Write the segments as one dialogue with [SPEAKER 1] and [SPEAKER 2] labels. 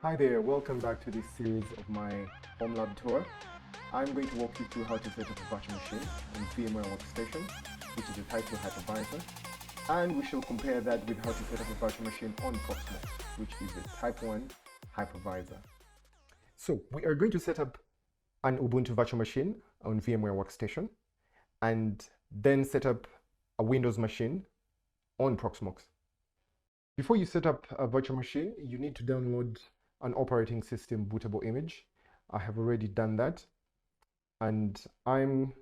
[SPEAKER 1] Hi there, welcome back to this series of my home lab tour. I'm going to walk you through how to set up a virtual machine in VMware Work Station, which is a Type 2 hypervisor, and we shall compare that with how to set up a virtual machine on Proxmox, which is a Type 1 hypervisor. So we are going to set up an Ubuntu virtual machine on VMware Work Station, and then set up a Windows machine on Proxmox. Before you set up a virtual machine, you need to download an operating system bootable image. I have already done that, and I'm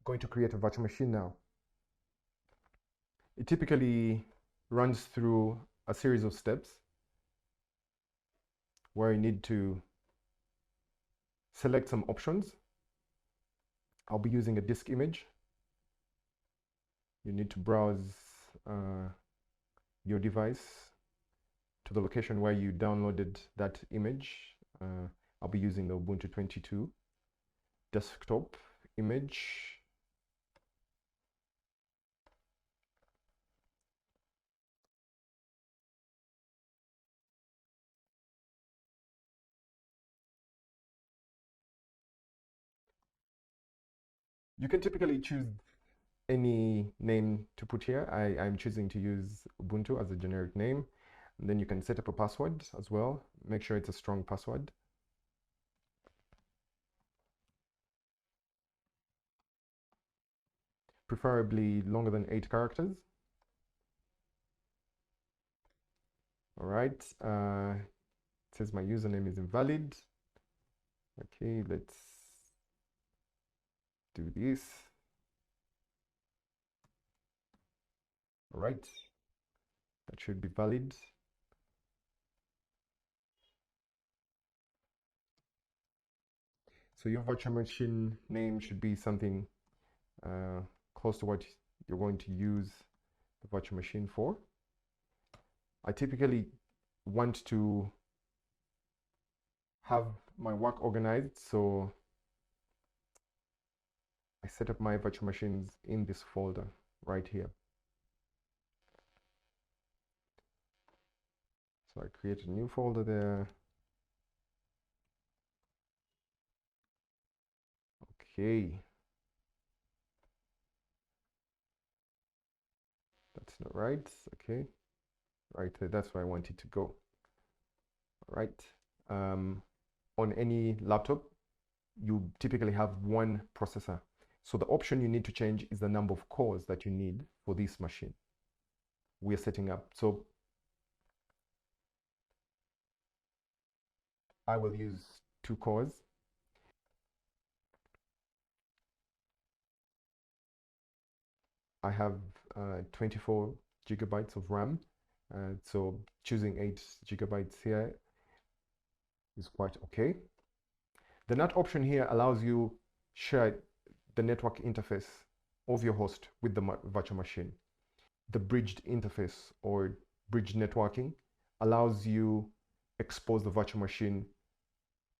[SPEAKER 1] going to create a virtual machine now. It typically runs through a series of steps where you need to select some options. I'll be using a disk image. You need to browse your device to the location where you downloaded that image. I'll be using the Ubuntu 22 desktop image. You can typically choose any name to put here. I'm choosing to use Ubuntu as a generic name. And then you can set up a password as well. Make sure it's a strong password. Preferably longer than 8 characters. All right. It says my username is invalid. Okay, let's do this. All right. That should be valid. So your virtual machine name should be something close to what you're going to use the virtual machine for. I typically want to have my work organized, so I set up my virtual machines in this folder right here. So I create a new folder there. Okay. That's not right. Okay. Right there, that's where I want it to go. All right. On any laptop, you typically have one processor. So the option you need to change is the number of cores that you need for this machine we are setting up. So I will use 2 cores. I have 24 gigabytes of RAM. So choosing 8 gigabytes here is quite okay. The NAT option here allows you share the network interface of your host with the virtual machine. The bridged interface or bridge networking allows you expose the virtual machine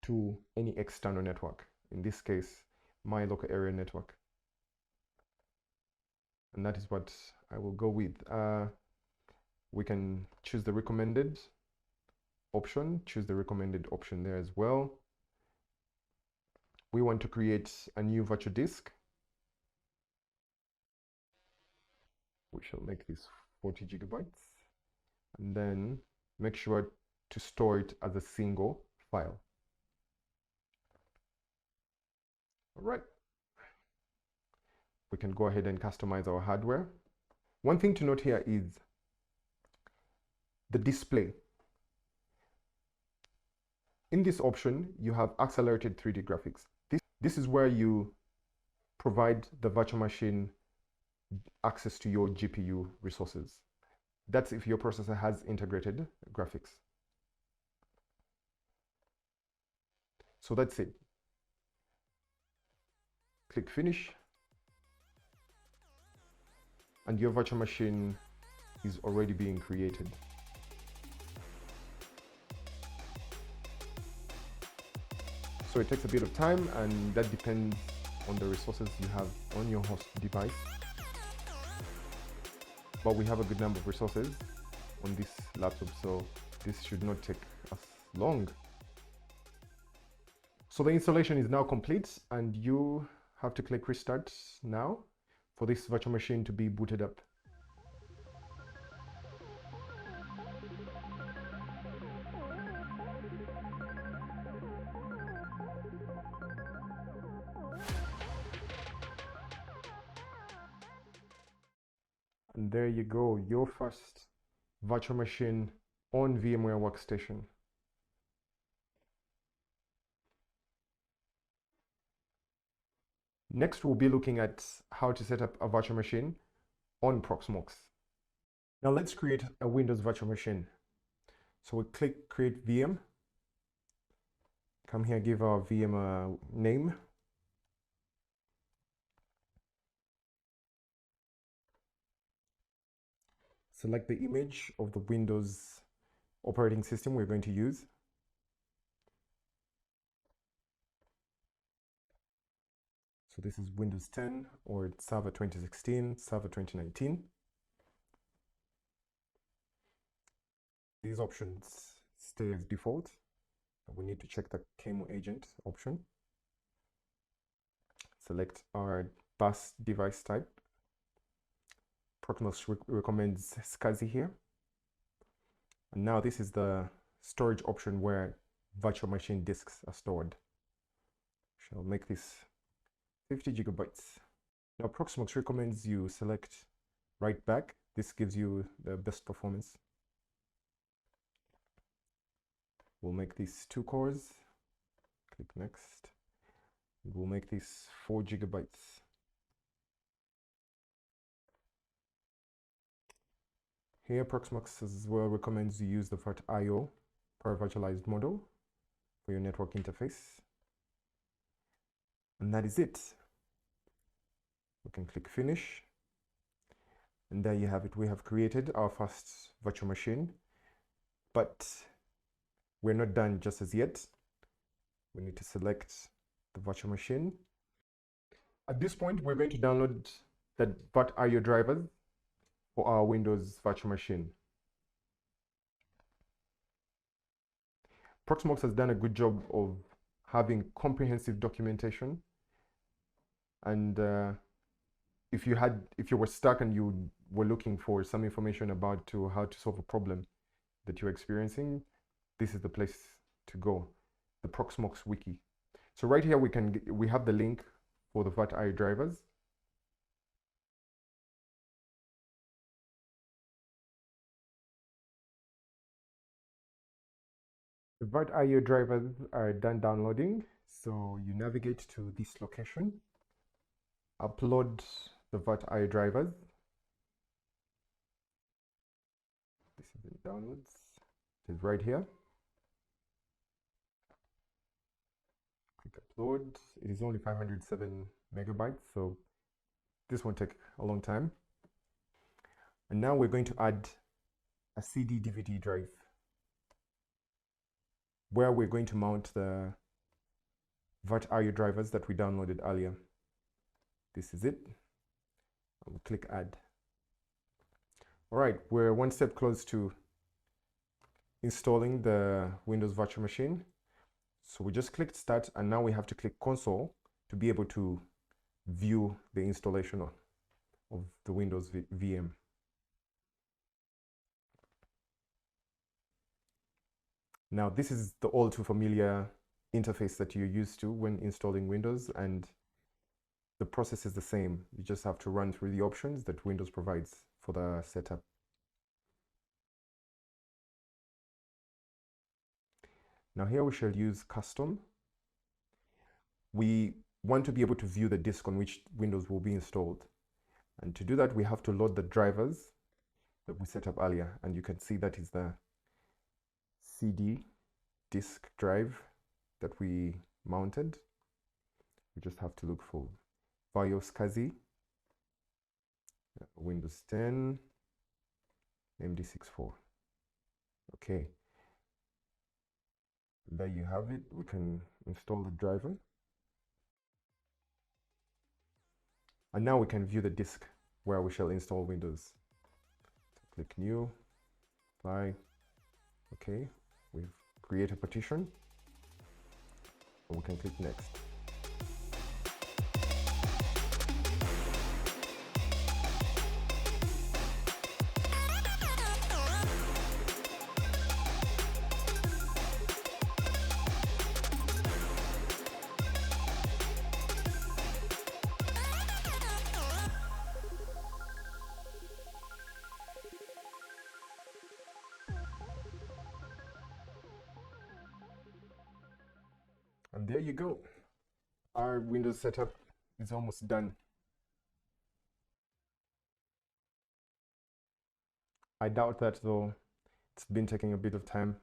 [SPEAKER 1] to any external network. In this case, my local area network. And that is what I will go with. We can choose the recommended option, choose the recommended option there as well. We want to create a new virtual disk. We shall make this 40 gigabytes and then make sure to store it as a single file. All right. We can go ahead and customize our hardware. One thing to note here is the display. In this option, you have accelerated 3D graphics. This is where you provide the virtual machine access to your GPU resources. That's if your processor has integrated graphics. So that's it. Click Finish. And your virtual machine is already being created. So it takes a bit of time, and that depends on the resources you have on your host device. But we have a good number of resources on this laptop, so this should not take us long. So the installation is now complete, and you have to click restart now for this virtual machine to be booted up. And there you go, your first virtual machine on VMware Workstation. Next, we'll be looking at how to set up a virtual machine on Proxmox. Now let's create a Windows virtual machine. So we click Create VM. Come here, give our VM a name. Select the image of the Windows operating system we're going to use. So this is Windows 10 or Server 2016, Server 2019. These options stay as default. We need to check the camo agent option. Select our bus device type. Proxmox recommends SCSI here. And now this is the storage option where virtual machine disks are stored. Shall make this 50 gigabytes. Now Proxmox recommends you select write back. This gives you the best performance. We'll make these 2 cores. Click next. We'll make this 4 gigabytes. Here, Proxmox as well recommends you use the VirtIO per virtualized model for your network interface. And that is it. We can click finish. And there you have it. We have created our first virtual machine, but we're not done just as yet. We need to select the virtual machine. At this point, we're going to download the VirtIO drivers for our Windows virtual machine. Proxmox has done a good job of having comprehensive documentation. And if you were stuck and you were looking for some information about how to solve a problem that you're experiencing, this is the place to go, the Proxmox wiki. So right here we have the link for the VirtIO drivers. The VirtIO drivers are done downloading, so you navigate to this location, upload the VirtIO drivers. This is in downloads. It is right here. Click upload. It is only 507 megabytes, so this won't take a long time. And now we're going to add a CD DVD drive where we're going to mount the VirtIO drivers that we downloaded earlier. This is it. We'll click add. All right, we're one step close to installing the Windows virtual machine. So we just clicked start, and now we have to click console to be able to view the installation of the Windows VM. Now this is the all too familiar interface that you're used to when installing Windows, and the process is the same. You just have to run through the options that Windows provides for the setup. Now here we shall use custom. We want to be able to view the disk on which Windows will be installed. And to do that, we have to load the drivers that we set up earlier. And you can see that is the CD disk drive that we mounted. We just have to look for VirtIO SCSI, Windows 10, MD64. Okay. There you have it. We can install the driver. And now we can view the disk where we shall install Windows. So click new, apply. Okay, we've created a partition. We can click next. And there you go. Our Windows setup is almost done. I doubt that though. It's been taking a bit of time.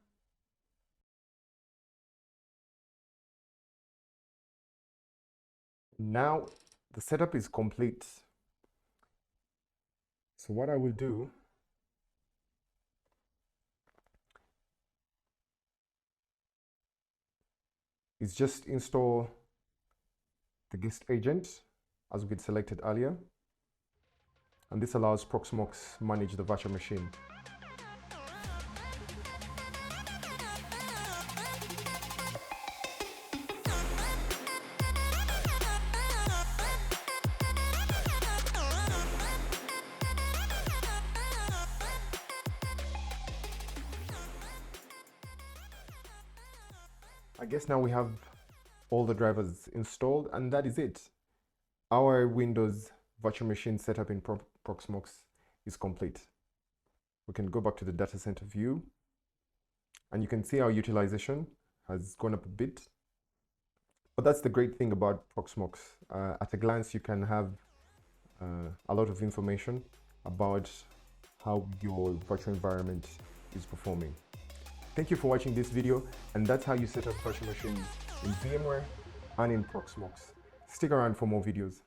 [SPEAKER 1] Now the setup is complete. So what I will do is just install the guest agent as we had selected earlier. And this allows Proxmox manage the virtual machine. I guess now we have all the drivers installed, and that is it. Our Windows virtual machine setup in Proxmox is complete. We can go back to the data center view, and you can see our utilization has gone up a bit. But that's the great thing about Proxmox. At a glance, you can have a lot of information about how your virtual environment is performing. Thank you for watching this video, and that's how you set up virtual machines in VMware and in Proxmox. Stick around for more videos.